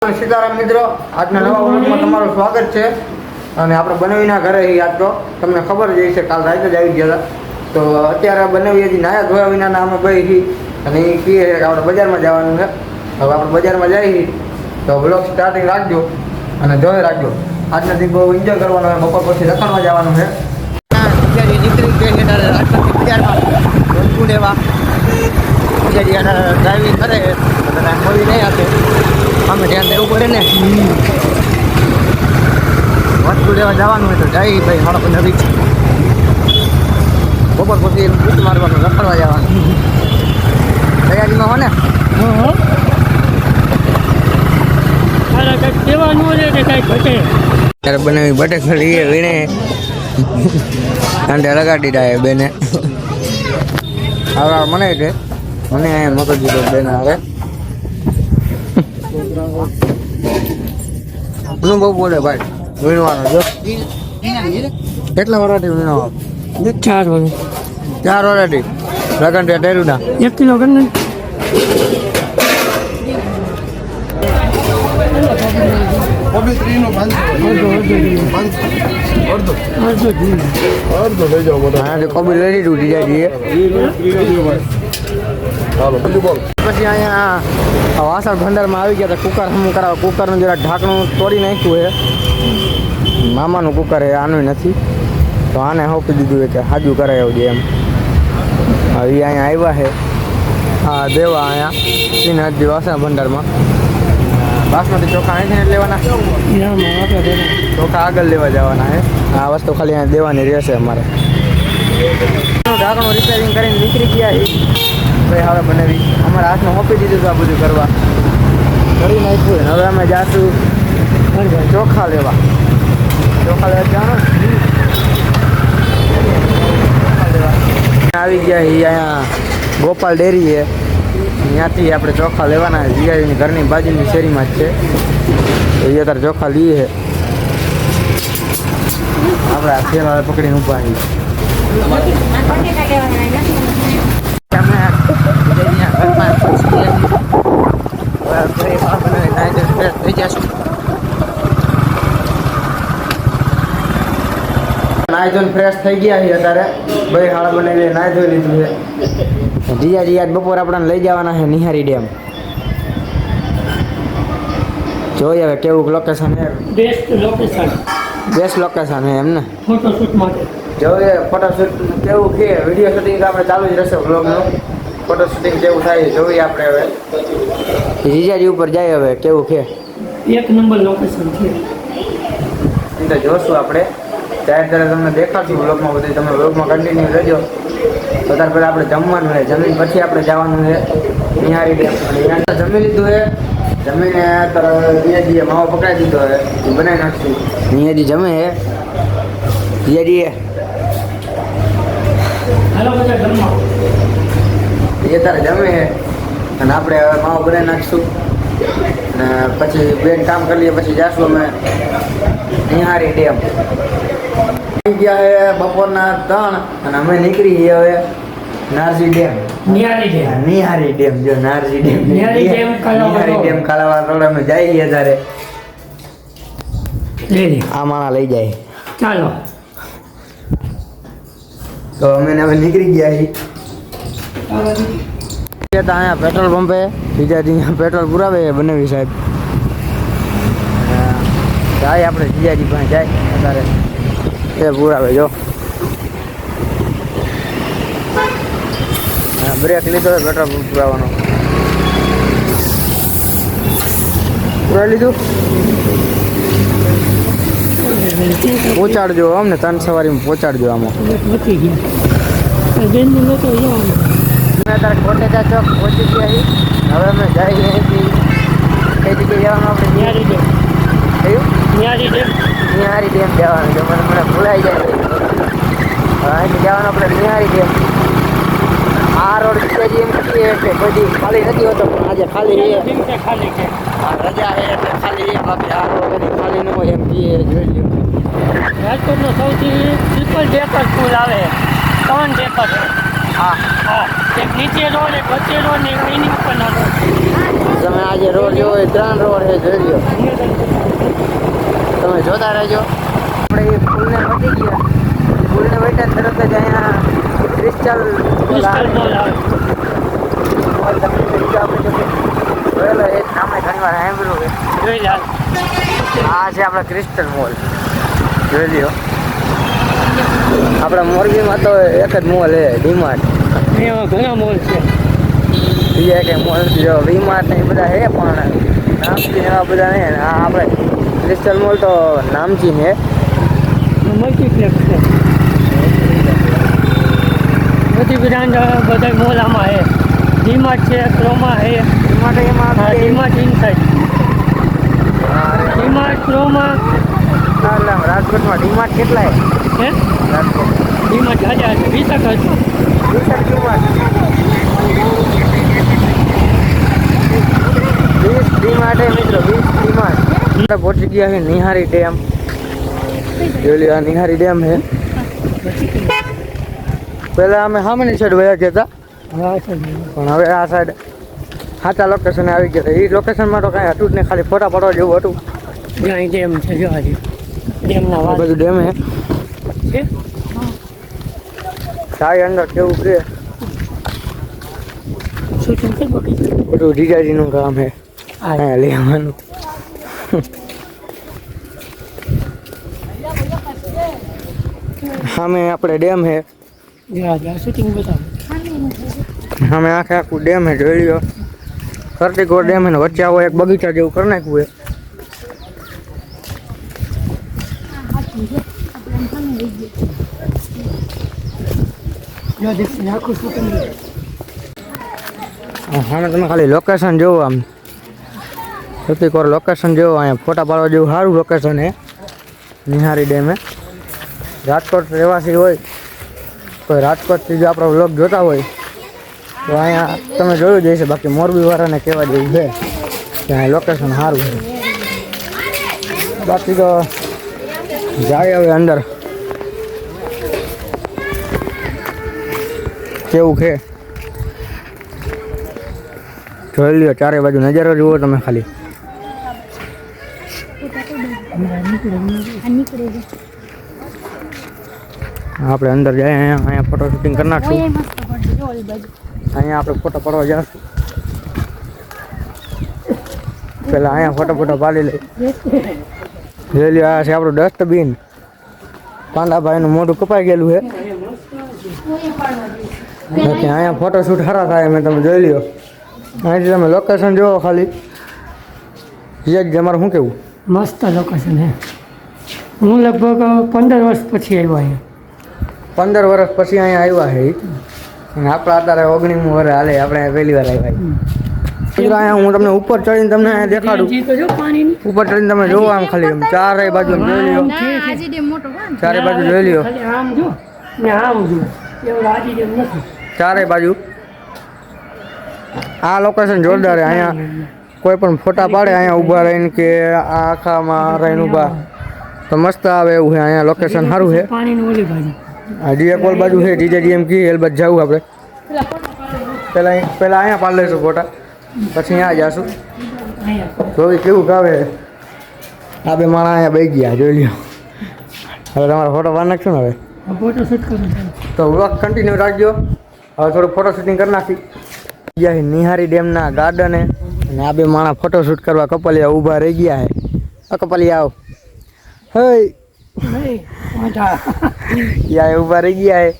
સીતારામ મિત્રો, આજના નવા વ્લોગમાં તમારું સ્વાગત છે. અને આપણે બનાવીના ઘરે આજ તો તમને ખબર જ છે, કાલ રાતે જ આવી ગયા હતા. તો અત્યારે બનાવી હજી નાયા ધોયા વિના અમે ભાઈ અને એ કહીએ કે આપણે બજારમાં જવાનું છે. હવે આપણે બજારમાં જઈએ તો વ્લોગ સ્ટાર્ટિંગ રાખજો અને જોઈ રાખજો. આજના દિવસ બહુ એન્જોય કરવાનો છે. બપોર પછી રખડવા જવાનું છે. નીકળી ગઈ છે બજારમાં વસ્તુ લેવા. ડ્રાઇવિંગ કરે મળી નહીં આપે, અમે ધ્યાન દેવું પડે ને. વસ્તુ લેવા જવાનું હોય તો જાય ભાઈ. મારા પણ નવી બપોર પછી પૂછ મારવાનું, રખડવા જવાનું. તૈયારીમાં હો ને ત્યારે બનાવી બટેખડી વીણે કાંડે લગાડી રહ્યા બેને. હવે મને છે મને અહીંયા મગજ દીધો બેન. હવે હું બહુ બોલે ભાઈ વીણવાનો. જો કેટલા વર્ષથી વીણવા? 4 વર્ષ. 4 વર્ષથી લગન ટેરું ના 1 કિલો ગણ કોબી લઈ લીધું જીજાજીએ. પછી અહીંયા વાસણ ભંડારમાં આવી ગયા હતા. કુકર હમું કરાવે. કુકરનું જરા ઢાંકણું તોડી નાખ્યું છે. મામાનું કુકર છે, આનું નથી. તો આને સોંપી દીધું કે હાજુ કરાવ્યું છે એમ. હવે અહીંયા આવ્યા છે હા દેવા અહીંયા શ્રીનાથજી વાસણ ભંડારમાં. બાસમતી ચોખા અહીંથી લેવાના, ચોખા આગળ લેવા જવાના છે. આ વસ્તુ ખાલી અહીંયા દેવાની રહેશે અમારે. ઢાંકણું રિપેરિંગ કરીને નીકળી ગયા છે ભાઈ. હવે બનાવી અમારા હાથમાં સોંપી દીધું આ બધું કરવા કરી નાખ્યું. હવે અમે જાશું ચોખા લેવા. ચોખા લેવા જવાનું આવી ગયા. એ અહીંયા ગોપાલ ડેરી છે, ત્યાંથી આપણે ચોખા લેવાના. જીજાજીની ઘરની બાજુની શેરીમાં જ છે. એ અત્યારે ચોખા લઈએ આપણે. આ થેલા પકડીને ઊભા છીએ. નાઈ ધોઈને ફ્રેશ થઈ ગયા છે અત્યારે. ભાઈ હાડા બનાવી નાઈ ધોઈ લીધું છે. જીજાજી આજ બપોર આપણને લઈ જવાના છે નિહારી ડેમ. જોઈએ હવે કેવું લોકેશન છે. બેસ્ટ લોકેશન છે એમને ફોટોશૂટ માટે. જોઈએ ફોટોશૂટ કેવું છે. વિડીયો શૂટિંગ આપણે ચાલુ જ રહેશે બ્લોગનું. ફોટો શૂટિંગ કેવું થાય જોઈએ આપણે. હવે જીજાજી ઉપર જાય હવે કેવું છે. 1 નંબર લોકેશન છે. એ તો જોશું આપણે. ત્યારે તમને દેખાડશું બ્લોગમાં બધું. તમે બ્લોગમાં કન્ટિન્યુ રહેજો. તો ત્યાર પહેલાં આપણે જમવાનું છે. જમીન પછી આપણે જવાનું છે નિહારી ડેમ. જમી લીધું છે. જમીને અત્યારે જીજાજીએ માવો પકડાઈ દીધો છે, એ બનાવી નાખશું. જીજાજી જમે છે. જીજાજીએ એ અત્યારે જમે છે અને આપણે હવે માવો બનાવી નાખીશું. અને પછી બેન કામ કરી લઈએ પછી જાશું અમે નિહારી ડેમ. થઈ ગયા છે બપોરના 3 અને અમે નીકળી ગયા હવે નારજી ડેમ. નિહારી ડેમ જો નારજી ડેમ. નિહારી ડેમ કાલાવાડ રોડ અમે જઈએ ત્યારે આ માણા લઈ જાય. ચાલો તો અમે હવે નીકળી ગયા છીએ. અહીંયા પેટ્રોલ પંપે જીજાજી પેટ્રોલ પુરાવે બનાવી સાહેબ. જાય આપણે જીજાજી પાસે જાય અત્યારે એ પુરાવે. જો બ્રેક લીધો પેટ્રોલ પુરાવાનો. પુરાવી લીધું. પહોંચાડજો અમને 3 સવારીમાં પહોંચાડજો. આમાં અત્યારે કોટેજા ચોક પહોંચી ગયા છીએ. હવે અમે જઈએ કઈ જગ્યાએ જવાનું આપણે નિહારી ડેમ. કયું નિહારી ડેમ જવાનું છે. મને ભૂલાઈ જાય. અહીંથી જવાનું આપણે નિહારી ડેમ. આ રોડ જીજાજી એમ કહીએ કે બધી ખાલી નથી હોતો, પણ આજે ખાલી રજા છે એટલે ખાલી છે. બાકી આ રોડ ખાલી ન હોય એમ કહીએ. જોઈ લો રાજકોટનો સૌથી ટ્રિપલ ડેકર સ્કૂલ આવે 3 ડેકર. હા એક નીચે રોડ એક વચ્ચે રોડ ને એની ઉપરનો રોડ. તમે આજે રોડ જોવો એ 3 રોડ છે, જોઈ લો. તમે જોતા રહેજો. આપણે એ પુલને વટી ગયા, પુલને વટ્યા તરત જ અહીંયા ક્રિસ્ટલ મોલ આવે. જોયેલો એ નામે ઘણી વાર સાંભળ્યું છે. જોઈ લે. આ છે આપણા ક્રિસ્ટલ મોલ, જોઈ લ્યો. આપણા મોરબીમાં તો એક જ મોલ છે, ડીમાર્ટ. એમાં ઘણા મોલ છે. બીજા કંઈ મોલ નથી. જો વીમાર્ટ ને એ બધા છે પણ નામચીન એવા બધા નહીં. આ આપણે ક્રિસ્ટલ મોલ તો નામચીન છે. મલ્ટીપ્લેક્સ છે. બધી બ્રાન્ડ બધા મોલ આમાં છે. ડીમાર્ટ છે, ક્રોમા છે. ડીમાર્ટ એમાં ડીમાર્ટ ઇનસાઇડ. ડીમાર્ટ ક્રોમા. રાજકોટમાં ડીમાર્ટ કેટલા છે? હે રાજકોટ ડીમાર્ટ હાજર 20 હતો. ડીમાર્ટ મિત્રો 20 ડીમાર્ટ. આપણે પહોંચી ગયા છે નિહારી ડેમ. જોઈ લો, આ નિહારી ડેમ છે. પહેલાં અમે સામેની સાઈડ વયા ગયા હતા, પણ હવે આ સાઈડ સાચા લોકેશને આવી ગયા. એ લોકેશનમાં તો કાંઈ હતું જ નહીં, ખાલી ફોટા પાડવા જેવું હતું. ત્યાં ડેમ છે, જો આજે ડેમના વાત બધું ડેમ છે. સારી અંદર કેવું છે, શૂટિંગ છે બધું જીજાજીનું કામ છે. હા લેવાનું. સામે આપણે ડેમ છે. શૂટિંગ બતાવો. સામે આખે આખું ડેમ છે, જોઈ લો. કરતીકોટ ડેમ છે ને વચ્ચે આવો એક બગીચા જેવું કરી નાખ્યું છે. સામે તમે ખાલી લોકેશન જોવો, આમ કરતીકોટ લોકેશન જોવો. અહીંયા ફોટા પાડવા જેવું સારું લોકેશન છે નિહારી ડેમે. રાજકોટ રહેવાસી હોય કોઈ રાજકોટથી જો આપણો વ્લોગ જોતા હોય તો અહીંયા તમે જોયું જ હશે. બાકી મોરબીવાળાને કહેવા જેવું છે કે અહીંયા લોકેશન સારું છે. બાકી તો જાય હવે અંદર કેવું છે જોઈ લ્યો. ચારે બાજુ નજારો જુઓ તમે ખાલી. આપણે અંદર જાય, અહીંયા ફોટો શૂટિંગ કરી નાખશું. અહીંયા આપણે ફોટો પાડવા જઈશું. પેલા અહીંયા ફોટો પાડી લઈ. જોઈ લ્યો, આ છે આપણું ડસ્ટબિન. પાંડાભાઈનું મોઢું કપાઈ ગયેલું છે. અહીંયા ફોટોશૂટ સારા થાય મેં તમે જોઈ લ્યો. અહીંથી તમે લોકેશન જુઓ ખાલી. જીજાજી તમારું શું કેવું? મસ્ત લોકેશન છે. હું લગભગ 15 વર્ષ પછી આવ્યો અહીંયા. 15 વર્ષ પછી અહીંયા આવ્યા છે. અને આપણા અત્યારે 19મું વર્ષ હાલે, આપણે પહેલી વાર આવ્યા. અહીંયા હું તમને ઉપર ચડીને તમને દેખાડું. ઉપર ચડીને તમે જોવો આમ ખાલી આમ ચારે બાજુ જોઈ લ્યો. ચારે બાજુ જોઈ લ્યો. ચારે બાજુ આ લોકેશન જોરદાર છે. અહીંયા કોઈ પણ ફોટા પાડે અહીંયા ઊભા રહીને કે આ આખામાં રહીને ઊભા તો મસ્ત આવે એવું છે. અહીંયા લોકેશન સારું છે. હજી એક ઓલ બાજુ છે જીજાજી એમ કી એલ બાજુ જવું આપણે. પહેલાં અહીંયા પાડી લઈશું ફોટા, પછી અહીંયા જઈશું. જોઈ કેવું કાવે. આ બે માણસ અહીંયા બેસી ગયા, જોઈ લ્યો. હવે તમારો ફોટો પાડી નાખશું ને. હવે ફોટો શૂટ કરું તો વ્લોગ કન્ટિન્યુ રાખજો. હવે થોડું ફોટો શૂટિંગ કરી નાખી. ગયા નિહારી ડેમના ગાર્ડને, અને આ બે માણસ ફોટો શૂટ કરવા કપલિયા ઊભા રહી ગયા છે. કપલિયા આવ. હઈ યા ઊભા રહી ગયા છે.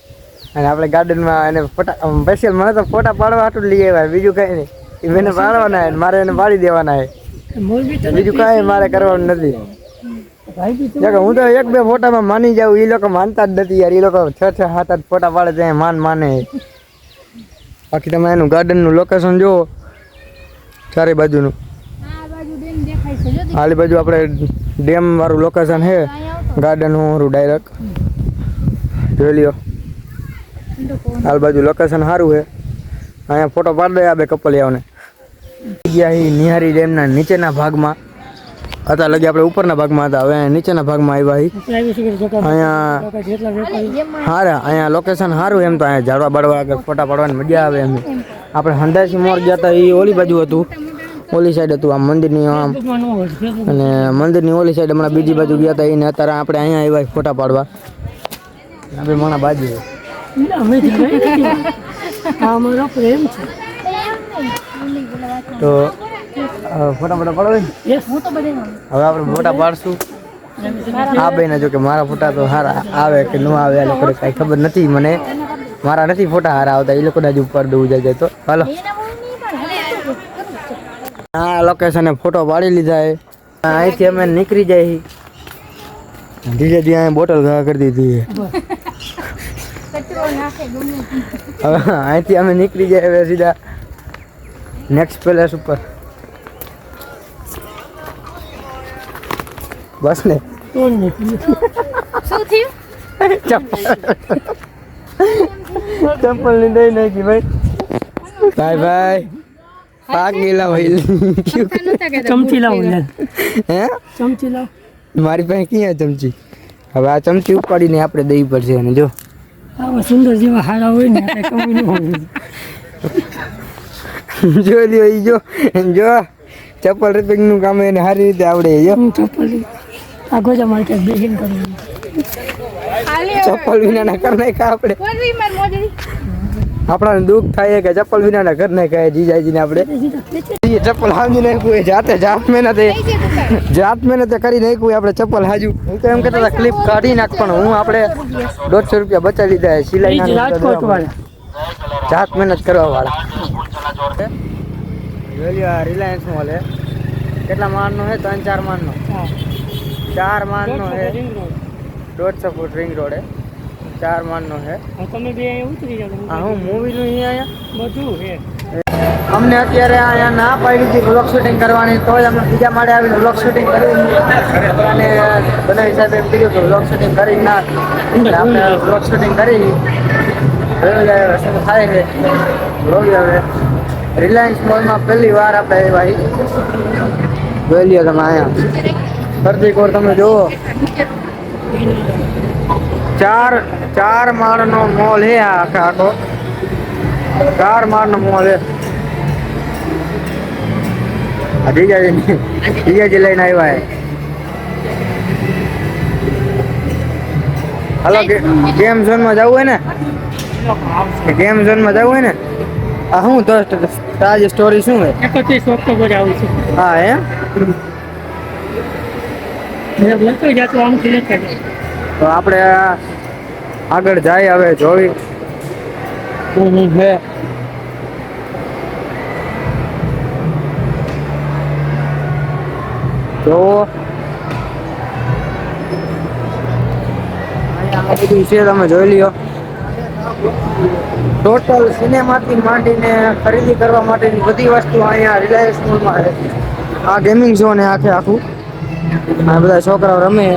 અને આપણે ગાર્ડનમાં એને ફોટા સ્પેશિયલ મને તો ફોટા પાડવા હાટું લઈ આવ્યા, બીજું કંઈ નહીં. એ મને પાડવાના છે, મારે એને પાડી દેવાના છે. બીજું કાંઈ મારે કરવાનું નથી. હું તો 1-2 ફોટામાં માની જાઉં, એ લોકો માનતા જ નથી યાર. એ લોકો 6-7 ફોટા પાડે ત્યાં માને. બાકી તમે એનું ગાર્ડનનું લોકેશન જુઓ ચારે બાજુનું. આલી બાજુ આપણે ડેમ વાળું લોકેશન છે ગાર્ડન હું ડાયરેક્ટ જોઈ લ્યો. આલ બાજુ લોકેશન સારું છે. અહીંયા ફોટો પાડી દે આ બે કપલિયાઓને. ગયા એ નિહારી ડેમના નીચેના ભાગમાં. અત્યારે લગી આપણે ઉપરના ભાગમાં હતા, હવે નીચેના ભાગમાં આવ્યા છીએ. પ્રાઇવેસી જગ્યા અહીંયા જેટલા વેપારી હારા, અહીંયા લોકેશન સારું એમ તો અહીંયા ઝાડવા બાળવા આગળ ફોટા પાડવાની મજા આવે એમ. આપણે હંદાસી મોર ગયા હતા એ ઓલી બાજુ હતું, ઓલી સાઈડ હતું આમ મંદિરની આમ, અને મંદિરની ઓલી સાઈડ હમણાં બીજી બાજુ ગયા હતા એને. અત્યારે આપણે અહીંયા આવ્યા ફોટા પાડવા. આપણે માણા બાજુ અમે અમારો પ્રેમ છે તો ફોટા પાડવા હવે આપણે ફોટા પાડશું. આ બેને જો કે મારા ફોટા તો સારા આવે કે ન આવે આ લોકોને કાંઈ ખબર નથી મને. મારા નથી ફોટા સારા આવતા, એ લોકોને જ ઉપર દઉં જાય તો હાલો. હા લોકેશને ફોટો પાડી લીધા છે. અહીંથી અમે નીકળી જાય ધીરે ધીરે અહીંયા બોટલ ઘા કરી દીધી. હવે અહીંથી અમે નીકળી જાય હવે સીધા નેક્સ્ટ પેલેસ ઉપર. બસ ને ચપ્પલ ની દઈ નાખી ભાઈ. Bye bye. પાક ગયેલા ભાઈ. ચમચી લાવો યાર. હે ચમચી લાવો. મારી પાસે ક્યાં ચમચી? હવે આ ચમચી ઉપાડીને આપણે દઈ પડશે. અને જો આવા સુંદર જેવા હારા હોય ને કમી ન હોય. જો લ્યો ઈ જો ચપ્પલ રિપેરિંગ નું કામ એને સારી રીતે આવડે. જો ચપ્પલ આ ગોજા માટે બેહીન કરું. ચપ્પલ વિના કર નાખ્યા આપણે. આપણાને દુઃખ થાય કે ચપ્પલ વિના ઘર નાખ્યા જીજાજીને આપણે. ચપ્પલ હાજી નાખ્યું જાતે જાત મહેનતે કરી નાખ્યું આપણે ચપ્પલ હાજુ. હું તો એમ કહેતા હતા ક્લિપ કાઢી નાખ, પણ હું આપણે 150 રૂપિયા બચાવી લીધા છે સિલાઈ જાત મહેનત કરવા વાળા. રિલાયન્સ મોલ હે. કેટલા માળનો હે? 3-4 માળનો. 4 માળનો હે. 150 ફૂટ રિંગ રોડ હે. 4 માળનો હે. તમે બે અહીંયા ઉતરી જાવ. હા હું મૂવીનું અહીંયા બધું હે. અમને અત્યારે અહીંયા ના પાડી હતી બ્લોગ શૂટિંગ કરવાની, તો જ અમે બીજા માળે આવીને બ્લોગ શૂટિંગ કરી. અને બનાવી સાહેબ એમ કીધું કે બ્લોગ શૂટિંગ કરી ના, આપણે બ્લોગ શૂટિંગ કરી થાય છે. બ્લોગ હવે રિલાયન્સ મોલમાં પહેલી વાર આપણે આવ્યા જોઈ લ્યો તમે. અહીંયા ફરતી કોર તમે જુઓ. 4 માળનો મોલ હે આ આખો. 4 માળનો મોલ હે. જીજાજી લઈને આવ્યા હે. હાલો ગેમ ઝોનમાં જવું હોય ને, ગેમ ઝોનમાં જવું હોય ને. આ શું તો તાજી સ્ટોરી શું હે? 31 ઓક્ટોબરે આવું છે. હા એમ લખાઈ જાય તો આમથી લખાઈ જાય. તો આપણે આગળ જાય હવે જોઈ હે. તો અહીંયા બધું છે તમે જોઈ લ્યો. ટોટલ સિનેમાથી માંડીને ખરીદી કરવા માટેની બધી વસ્તુ અહીંયા રિલાયન્સ મોલમાં છે. આ ગેમિંગ ઝોન છે આખે આખું. આ બધા છોકરાઓ રમે.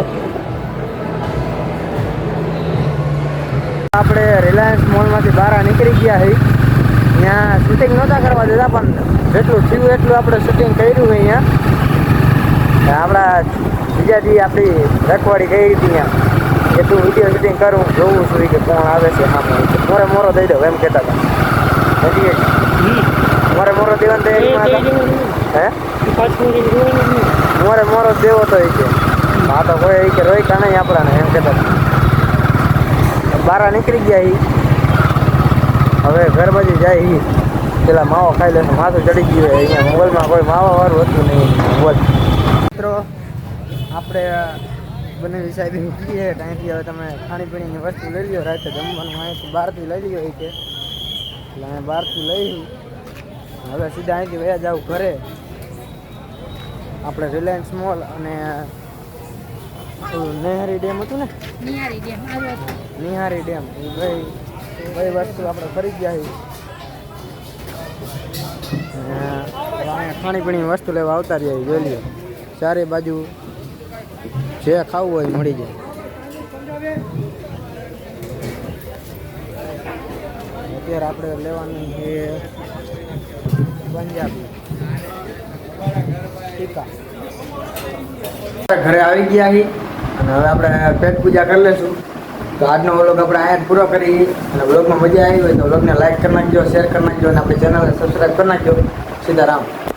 આપણે રિલાયન્સ મોલમાંથી બહાર નીકળી ગયા છે. ત્યાં શૂટિંગ નહોતા કરવા દેતા, પણ જેટલું થયું એટલું આપણે શૂટિંગ કર્યું છે. અહીંયા આપણા બીજાથી આપણી રખવાડી કરી હતી. અહીંયા એટલું વિડીયો શૂટિંગ કરું, જોવું છું કે કોણ આવે છે. હા મોરો દઈ દો એમ કહેતા હતા. મોરો દેવાનું તૈયારીમાં હતા. હે મોરો દેવો તો એ કે હા તો કોઈ કે રોઈ કા નહીં આપણાને એમ કહેતા હતા. બહાર નીકળી ગયા. હવે ઘર બાજુ જાય. પેલા માવો ખાઈ લેશે, માથું ચડી ગયું. અહીંયા મોબાઈલમાં કોઈ માવા વાળું હતું નહીં. મિત્રો આપણે બનાવી સાહેબ એમ કહીએ ત્યાંથી હવે તમે ખાણીપીણીની વસ્તુ લઈ લો. રાતે જમવાનું અહીંથી બહારથી લઈ લ્યો કે એટલે અમે બહારથી લઈ. હવે સીધા અહીંથી વયા જાવ ઘરે. આપણે રિલાયન્સ મોલ અને નેહરી ડેમ હતું ને, નિહારી ડેમ, એ બધી વસ્તુ આપણે ખરીદ ગયા. અહીંયા ખાણીપીણીની વસ્તુ લેવા આવતા રહ્યા. જોઈ લ્યો ચારે બાજુ જે ખાવું હોય મળી જાય. અત્યારે આપણે લેવાની છે પંજાબી ટીકા. ઘરે આવી ગયા છીએ અને હવે આપણે પેટ પૂજા કરી લઈશું. તો આજનો વ્લોગ આપણે અહીંયા પૂરો કરી અને વ્લોગમાં મજા આવી હોય તો વ્લોગને લાઈક કરી નાખજો, શેર કરી નાખજો અને આપણી ચેનલને સબસ્ક્રાઈબ કરી નાખજો. સીતારામ.